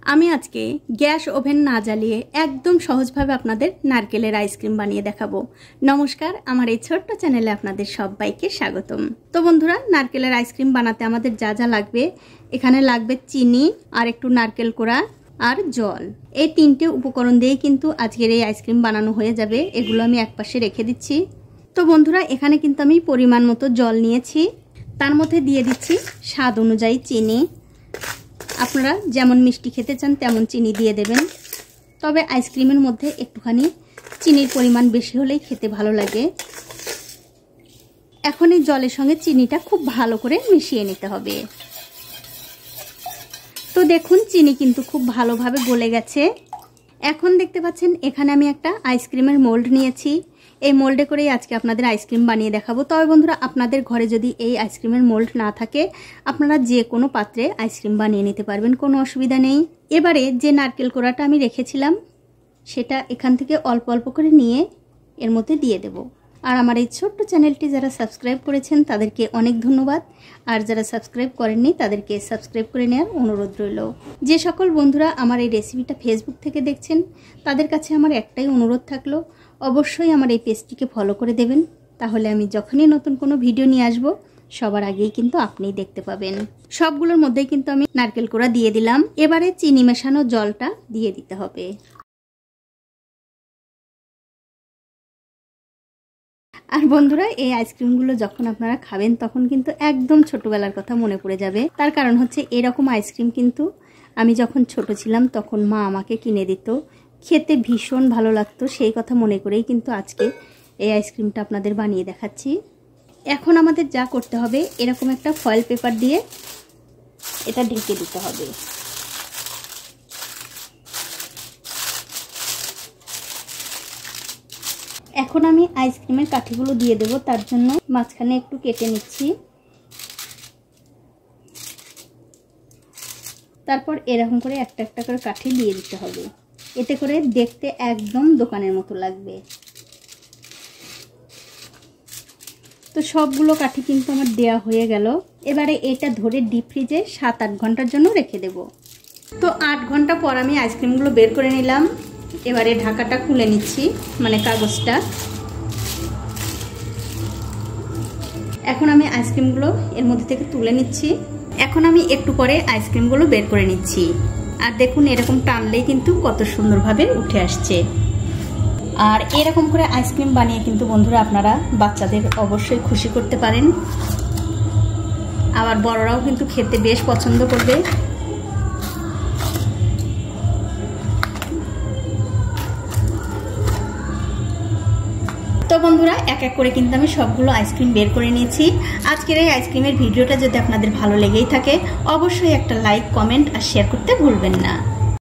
আমি আজকে gas oven না জ্বালিয়ে একদম সহজভাবে আপনাদের নারকেলের আইসক্রিম বানিয়ে দেখাবো। নমস্কার, আমার এই ছোট্ট চ্যানেলে আপনাদের সবাইকে স্বাগতম। তো বন্ধুরা, নারকেলের আইসক্রিম বানাতে আমাদের যা যা লাগবে, এখানে লাগবে চিনি আর একটু নারকেল কোড়া আর জল। এই তিনটে উপকরণ দিয়েই কিন্তু আজকের এই আইসক্রিম বানানো হয়ে যাবে। এগুলো আমি একপাশে রেখে দিচ্ছি। তো বন্ধুরা, এখানে কিন্তু আমি পরিমাণ মতো জল নিয়েছি, তার মধ্যে দিয়ে দিচ্ছি স্বাদ অনুযায়ী চিনি। আপনারা যেমন মিষ্টি খেতে চান তেমন চিনি দিয়ে দেবেন, তবে আইসক্রিমের মধ্যে একটুখানি চিনির পরিমাণ বেশি হলেই খেতে ভালো লাগে। এখন এই জলের সঙ্গে চিনিটা খুব ভালো করে মিশিয়ে নিতে হবে। তো দেখুন, চিনি কিন্তু খুব ভালোভাবে গলে গেছে। এখন দেখতে পাচ্ছেন এখানে আমি একটা আইসক্রিমের মোল্ড নিয়েছি। এই মোল্ডে করেই আজকে আপনাদের আইসক্রিম বানিয়ে দেখাবো। তবে বন্ধুরা, আপনাদের ঘরে যদি এই আইসক্রিমের মোল্ড না থাকে, আপনারা যে কোনো পাত্রে আইসক্রিম বানিয়ে নিতে পারবেন, কোনো অসুবিধা নেই। এবারে যে নারকেল কোড়াটা আমি রেখেছিলাম, সেটা এখান থেকে অল্প অল্প করে নিয়ে এর মধ্যে দিয়ে দেব। আর আমার এই ছোট্ট চ্যানেলটি যারা সাবস্ক্রাইব করেছেন তাদেরকে অনেক ধন্যবাদ, আর যারা সাবস্ক্রাইব করেননি তাদেরকে সাবস্ক্রাইব করে নেওয়ার অনুরোধ রইল। যে সকল বন্ধুরা আমার এই রেসিপিটা ফেসবুক থেকে দেখছেন, তাদের কাছে আমার একটাই অনুরোধ থাকলো, অবশ্যই আমার এই পেজটিকে ফলো করে দেবেন। তাহলে আমি যখনই নতুন কোনো ভিডিও নিয়ে আসব, সবার আগেই কিন্তু আপনিই দেখতে পাবেন। সবগুলোর মধ্যেই কিন্তু আমি নারকেল কোড়া দিয়ে দিলাম। এবারে চিনি মেশানো জলটা দিয়ে দিতে হবে। আর বন্ধুরা, এই আইসক্রিমগুলো যখন আপনারা খাবেন তখন কিন্তু একদম ছোটবেলার কথা মনে পড়ে যাবে। তার কারণ হচ্ছে, এরকম আইসক্রিম কিন্তু আমি যখন ছোট ছিলাম তখন মা আমাকে কিনে দিত, খেতে ভীষণ ভালো লাগতো। সেই কথা মনে করেই কিন্তু আজকে এই আইসক্রিমটা আপনাদের বানিয়ে দেখাচ্ছি। এখন আমাদের যা করতে হবে, এরকম একটা ফয়েল পেপার দিয়ে এটা ঢেকে দিতে হবে। এখন আমি আইসক্রিমের কাঠিগুলো দিয়ে দেব, তার জন্য মাঝখানে একটু কেটে নিচ্ছি। তারপর এরকম করে একটা একটা করে কাঠি দিয়ে দিতে হবে, এতে করে দেখতে একদম দোকানের মতো লাগবে। তো সবগুলো কাঠি কিন্তু আমার দেয়া হয়ে গেল। এবারে এটা ধরে ডিপ ফ্রিজে 7-8 ঘন্টার জন্য রেখে দেব। তো 8 ঘন্টা পর আমি আইসক্রিমগুলো বের করে নিলাম। এবারে ঢাকাটা খুলে নিচ্ছি, মানে কাগজটা। এখন আমি আইসক্রিমগুলো এর মধ্যে থেকে তুলে নিচ্ছি। এখন আমি একটু পরে আইসক্রিমগুলো বের করে নিচ্ছি। আর দেখুন, এরকম টানলেই কিন্তু কত সুন্দরভাবে উঠে আসছে। আর এরকম করে আইসক্রিম বানিয়ে কিন্তু বন্ধুরা আপনারা বাচ্চাদের অবশ্যই খুশি করতে পারেন। আবার বড়রাও কিন্তু খেতে বেশ পছন্দ করবে। তো বন্ধুরা, এক এক করে কিন্তু আমি সবগুলো আইসক্রিম বের করে নিয়েছি। আজকের এই আইসক্রিমের ভিডিওটা যদি আপনাদের ভালো লেগেই থাকে, অবশ্যই একটা লাইক, কমেন্ট আর শেয়ার করতে ভুলবেন না।